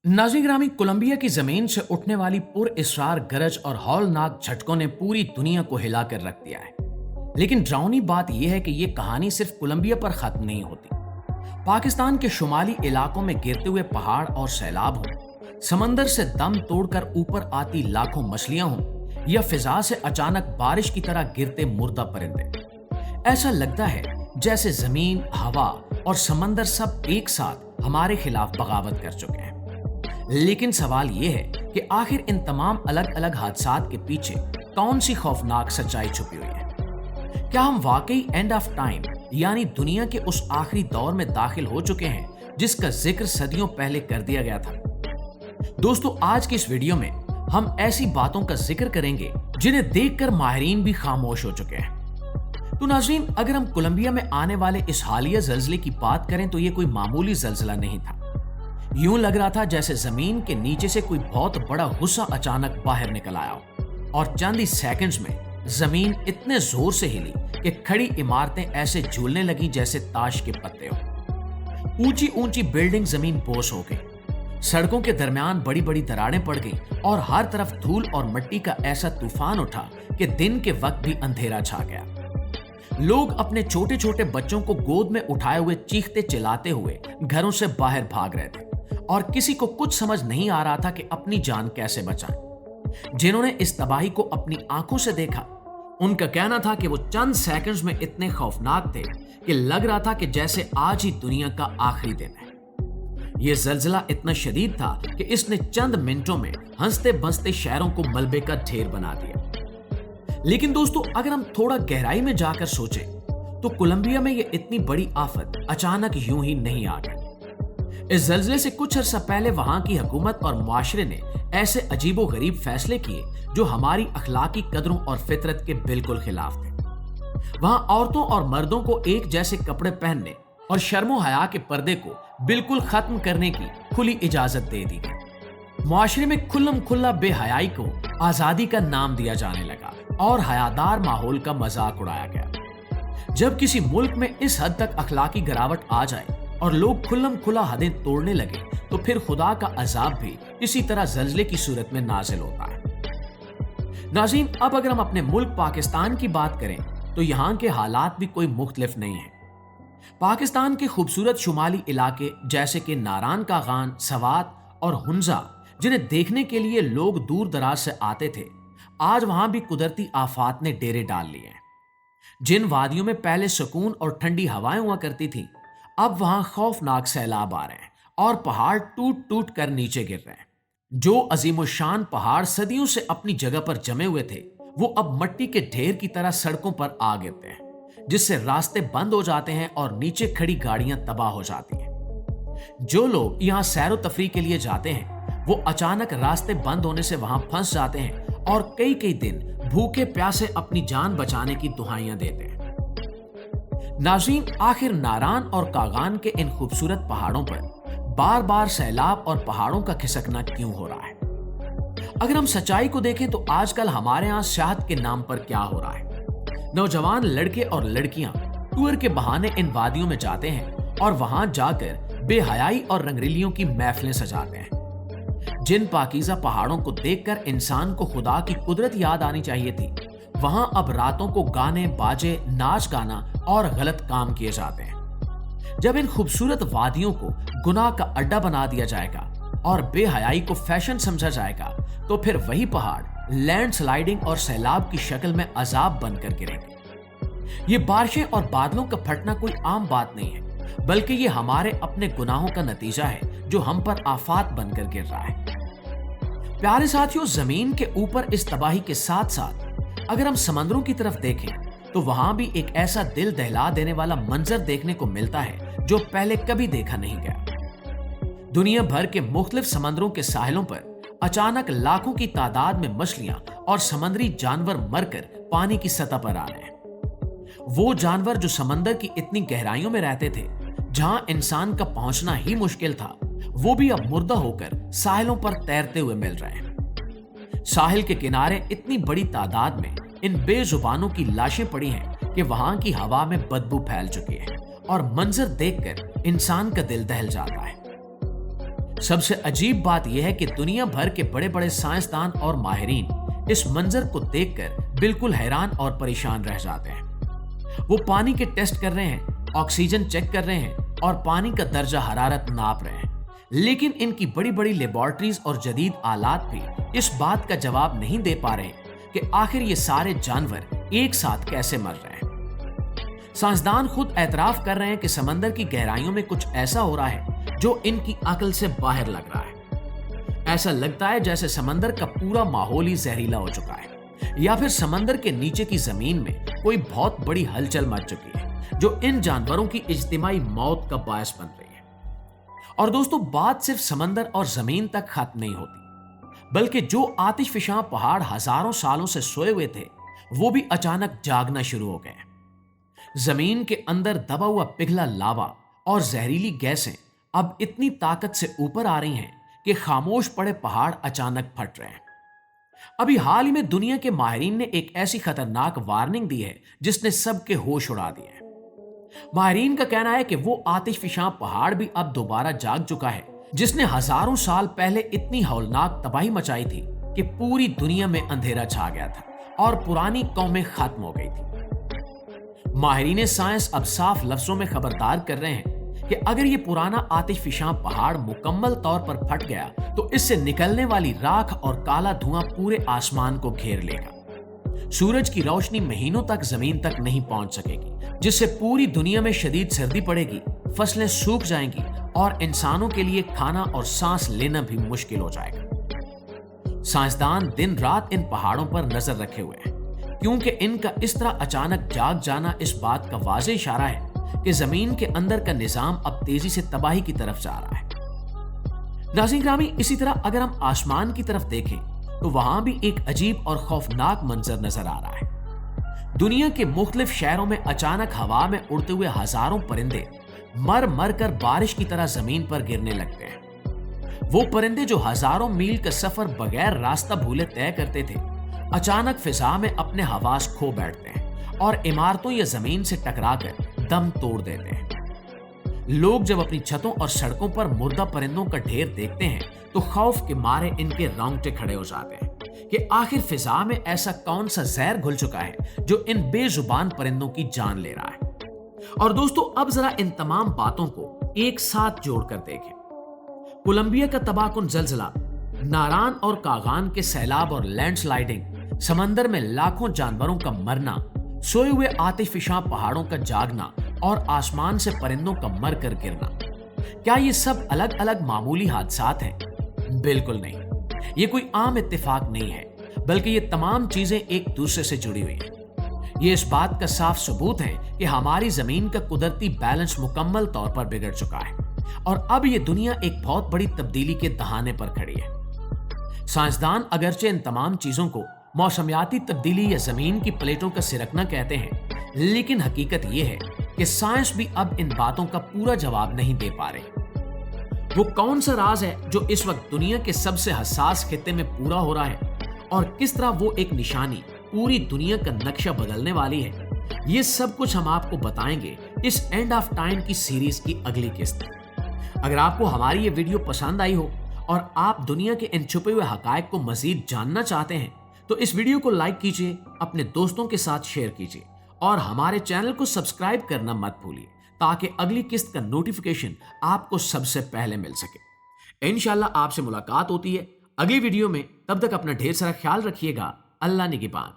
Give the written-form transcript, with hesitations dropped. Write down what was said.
नाज़रीन ग्रामी, कोलंबिया की जमीन से उठने वाली पुरअसरार गरज और हौलनाक झटकों ने पूरी दुनिया को हिलाकर रख दिया है। लेकिन डरावनी बात यह है कि यह कहानी सिर्फ कोलंबिया पर खत्म नहीं होती। पाकिस्तान के शुमाली इलाकों में गिरते हुए पहाड़ और सैलाब हो, समंदर से दम तोड़कर ऊपर आती लाखों मछलियां हों, या फिजा से अचानक बारिश की तरह गिरते मुर्दा परिंदे, ऐसा लगता है जैसे जमीन, हवा और समंदर सब एक साथ हमारे खिलाफ बगावत कर चुके हैं। लेकिन सवाल यह है कि आखिर इन तमाम अलग अलग हादसात के पीछे कौन सी खौफनाक सच्चाई छुपी हुई है? क्या हम वाकई एंड ऑफ टाइम यानी दुनिया के उस आखिरी दौर में दाखिल हो चुके हैं जिसका जिक्र सदियों पहले कर दिया गया था? दोस्तों, आज की इस वीडियो में हम ऐसी बातों का जिक्र करेंगे जिन्हें देखकर माहिरीन भी खामोश हो चुके हैं। तो नाज़रीन, अगर हम कोलंबिया में आने वाले इस हालिया जल्जले की बात करें तो ये कोई मामूली जल्जला नहीं था। यूं लग रहा था जैसे जमीन के नीचे से कोई बहुत बड़ा गुस्सा अचानक बाहर निकल आया हो और चंद ही सेकंड्स में जमीन इतने जोर से हिली कि खड़ी इमारतें ऐसे झूलने लगी जैसे ताश के पत्ते हो। ऊंची ऊंची बिल्डिंग जमीन बोस हो गई, सड़कों के दरमियान बड़ी बड़ी दरारें पड़ गई और हर तरफ धूल और मिट्टी का ऐसा तूफान उठा कि दिन के वक्त भी अंधेरा छा गया। लोग अपने छोटे छोटे बच्चों को गोद में उठाए हुए चीखते चिल्लाते हुए घरों से बाहर भाग रहे थे और किसी को कुछ समझ नहीं आ रहा था कि अपनी जान कैसे बचाएं। जिन्होंने इस तबाही को अपनी आंखों से देखा, उनका कहना था कि वो चंद सेकंड्स में इतने खौफनाक थे कि लग रहा था कि जैसे आज ही दुनिया का आखिरी दिन है। यह जल्जला इतना शदीद था कि इसने चंद मिनटों में हंसते बसते शहरों को मलबे का ढेर बना दिया। लेकिन दोस्तों, अगर हम थोड़ा गहराई में जाकर सोचें तो कोलंबिया में यह इतनी बड़ी आफत अचानक यूं ही नहीं आ गई। इस जल्जले से कुछ अर्सा पहले वहां की हुकूमत और मुआशरे ने ऐसे अजीबो गरीब फैसले किए जो हमारी अखलाकी कदरों और फितरत के बिल्कुल खिलाफ थे। वहां औरतों और मर्दों को एक जैसे कपड़े पहनने और शर्मो हया के पर्दे को बिल्कुल खत्म करने की खुली इजाजत दे दी गई। मुआशरे में खुल्लम खुल्ला बेहयाई को आजादी का नाम दिया जाने लगा और हयादार माहौल का मजाक उड़ाया गया। जब किसी मुल्क में इस हद तक अखलाकी गिरावट आ जाए और लोग खुल्लम खुला हदें तोड़ने लगे तो फिर खुदा का अजाब भी इसी तरह जल्जले की सूरत में नाजिल होता है। नाज़रीन, अब अगर हम अपने मुल्क पाकिस्तान की बात करें तो यहाँ के हालात भी कोई मुख्तलिफ नहीं है। पाकिस्तान के खूबसूरत शुमाली इलाके जैसे कि नारान का गान, सवात और हुंजा, जिन्हें देखने के लिए लोग दूर दराज से आते थे, आज वहां भी कुदरती आफात ने डेरे डाल लिए हैं। जिन वादियों में पहले सुकून और ठंडी हवाएं हुआ करती थी, अब वहां खौफनाक सैलाब आ रहे हैं और पहाड़ टूट टूट कर नीचे गिर रहे हैं। जो अजीमुशान पहाड़ सदियों से अपनी जगह पर जमे हुए थे, वो अब मिट्टी के ढेर की तरह सड़कों पर आ गिरते हैं, जिससे रास्ते बंद हो जाते हैं और नीचे खड़ी गाड़ियां तबाह हो जाती हैं। जो लोग यहाँ सैरो तफरी के लिए जाते हैं, वो अचानक रास्ते बंद होने से वहां फंस जाते हैं और कई कई दिन भूखे प्यासे अपनी जान बचाने की दुहाइयां देते हैं। नाज़रीन, आखिर नारान और कागान के इन खूबसूरत पहाड़ों पर बार बार सैलाब और पहाड़ों का खिसकना क्यों हो रहा है? अगर हम सच्चाई को देखें तो आजकल हमारे यहाँ सेहत के नाम पर क्या हो रहा है। नौजवान लड़के और लड़कियां टूर के बहाने इन वादियों में जाते हैं और वहां जाकर बेहयाई और रंगरीलियों की महफिलें सजाते हैं। जिन पाकीज़ा पहाड़ों को देखकर इंसान को खुदा की कुदरत याद आनी चाहिए थी, वहां अब रातों को गाने बाजे, नाच गाना और गलत काम किए जाते हैं। जब इन खूबसूरत वादियों को गुनाह का अड्डा बना दिया जाएगा और बेहयाई को फैशन समझा जाएगा, तो फिर वही पहाड़ लैंडस्लाइडिंग और सैलाब की शक्ल में अजाब बनकर गिरेंगे। ये बारिशें और बादलों का फटना कोई आम बात नहीं है, बल्कि ये हमारे अपने गुनाहों का नतीजा है जो हम पर आफात बनकर गिर रहा है। प्यारे साथियों, जमीन के ऊपर इस तबाही के साथ साथ अगर हम समंदरों की तरफ देखें तो वहां भी एक ऐसा दिल दहला देने वाला मंजर देखने को मिलता है जो पहले कभी देखा नहीं गया। दुनिया भर के मुख्तलिफ समंदरों के साहिलों पर अचानक लाखों की तादाद में मछलियां और समुद्री जानवर मरकर पानी की सतह पर आ रहे हैं। वो जानवर जो समंदर की इतनी गहराइयों में रहते थे, जहां इंसान का पहुंचना ही मुश्किल था, वो भी अब मुर्दा होकर साहिलों पर तैरते हुए मिल रहे हैं। साहिल के किनारे इतनी बड़ी तादाद में इन बेजुबानों की लाशें पड़ी हैं कि वहां की हवा में बदबू फैल चुकी है और मंजर देखकर इंसान का दिल दहल जाता है। सबसे अजीब बात यह है कि दुनिया भर के बड़े बड़े साइंसदान और माहिरीन इस मंजर को देखकर बिल्कुल हैरान और परेशान रह जाते हैं। वो पानी के टेस्ट कर रहे हैं, ऑक्सीजन चेक कर रहे हैं और पानी का दर्जा हरारत नाप रहे हैं, लेकिन इनकी बड़ी बड़ी लेबोरेटरीज और जदीद आलात भी इस बात का जवाब नहीं दे पा रहे कि आखिर ये सारे जानवर एक साथ कैसे मर रहे हैं। साइंसदान खुद एतराफ कर रहे हैं कि समंदर की गहराइयों में कुछ ऐसा हो रहा है जो इनकी अकल से बाहर लग रहा है। ऐसा लगता है जैसे समंदर का पूरा माहौल ही जहरीला हो चुका है, या फिर समंदर के नीचे की जमीन में कोई बहुत बड़ी हलचल मच चुकी है जो इन जानवरों की इज्तिमाई मौत का बायस बन रही है। और दोस्तों, बात सिर्फ समंदर और जमीन तक खत्म नहीं होती, बल्कि जो आतिशफिशां पहाड़ हजारों सालों से सोए हुए थे वो भी अचानक जागना शुरू हो गए। जमीन के अंदर दबा हुआ पिघला लावा और जहरीली गैसें अब इतनी ताकत से ऊपर आ रही हैं कि खामोश पड़े पहाड़ अचानक फट रहे हैं। अभी हाल ही में दुनिया के माहिरीन ने एक ऐसी खतरनाक वार्निंग दी है जिसने सबके होश उड़ा दिए हैं। माहिरीन का कहना है कि वो आतिशफिशां पहाड़ भी अब दोबारा जाग चुका है, जिसने हजारों साल पहले इतनी हौलनाक तबाही मचाई थी कि पूरी दुनिया में अंधेरा छा गया था और पुरानी कौमें खत्म हो गई थी। माहिरीन साइंस अब साफ लफ्जों में खबरदार कर रहे हैं कि अगर ये पुराना आतिशफिशां पहाड़ मुकम्मल तौर पर फट गया तो इससे निकलने वाली राख और काला धुआं पूरे आसमान को घेर लेगा। सूरज की रोशनी महीनों तक जमीन तक नहीं पहुंच सकेगी, जिससे पूरी दुनिया में शदीद सर्दी पड़ेगी, फसलें सूख जाएंगी और इंसानों के लिए खाना और सांस लेना भी मुश्किल हो जाएगा। साइंसदान दिन रात इन पहाड़ों पर नजर रखे हुए हैं, क्योंकि इनका इस तरह अचानक जाग जाना इस बात का वाज़े इशारा है कि जमीन के अंदर का निजाम अब तेजी से तबाही की तरफ जा रहा है। नाज़रीन ग्रामी, इसी तरह अगर हम आसमान की तरफ देखें तो वहां भी एक अजीब और खौफनाक मंजर नजर आ रहा है। दुनिया के मुख्तलिफ शहरों में अचानक हवा में उड़ते हुए हजारों परिंदे मर मर कर बारिश की तरह जमीन पर गिरने लगते हैं। वो परिंदे जो हजारों मील का सफर बगैर रास्ता भूले तय करते थे, अचानक फिजा में अपने हवास खो बैठते हैं और इमारतों या जमीन से टकराकर दम तोड़ देते हैं। लोग जब अपनी छतों और सड़कों पर मुर्दा परिंदों का ढेर देखते हैं तो खौफ के मारे इनके रोंगटे खड़े हो जाते हैं कि आखिर फिजा में ऐसा कौन सा जहर घुल चुका है जो इन बेजुबान परिंदों की जान ले रहा है। और दोस्तों, अब जरा इन तमाम बातों को एक साथ जोड़कर देखें। कोलंबिया का तबाहकुन जलजला, नारान और कागान के सैलाब और लैंडस्लाइडिंग, समंदर में लाखों जानवरों का मरना, सोए हुए आतिशफिशां पहाड़ों का जागना और आसमान से परिंदों का मर कर गिरना, क्या ये सब अलग अलग मामूली हादसात हैं? बिल्कुल नहीं। ये कोई आम इत्तेफाक नहीं है, बल्कि ये तमाम चीजें एक दूसरे से जुड़ी हुई हैं। ये इस बात का साफ सबूत है कि हमारी जमीन का कुदरती बैलेंस मुकम्मल तौर पर बिगड़ चुका है और अब ये दुनिया एक बहुत बड़ी तब्दीली के दहाने पर खड़ी है। साइंसदान अगरचे इन तमाम चीजों को मौसमियाती तब्दीली या जमीन की प्लेटों का सिरकना कहते हैं, लेकिन हकीकत यह है कि साइंस भी अब इन बातों का पूरा जवाब नहीं दे पा रही। वो कौन सा राज है जो इस वक्त दुनिया के सबसे हसास खित्ते में पूरा हो रहा है और किस तरह वो एक निशानी पूरी दुनिया का नक्शा बदलने वाली है, ये सब कुछ हम आपको बताएंगे इस एंड ऑफ टाइम की सीरीज की अगली किस्त। अगर आपको हमारी ये वीडियो पसंद आई हो और आप दुनिया के इन छुपे हुए हकायक को मजीद जानना चाहते हैं तो इस वीडियो को लाइक कीजिए, अपने दोस्तों के साथ शेयर कीजिए और हमारे चैनल को सब्सक्राइब करना मत भूलिए ताकि अगली किस्त का नोटिफिकेशन आपको सबसे पहले मिल सके। इंशाल्लाह आपसे मुलाकात होती है अगली वीडियो में। तब तक अपना ढेर सारा ख्याल रखिएगा। अल्लाह निगहबान।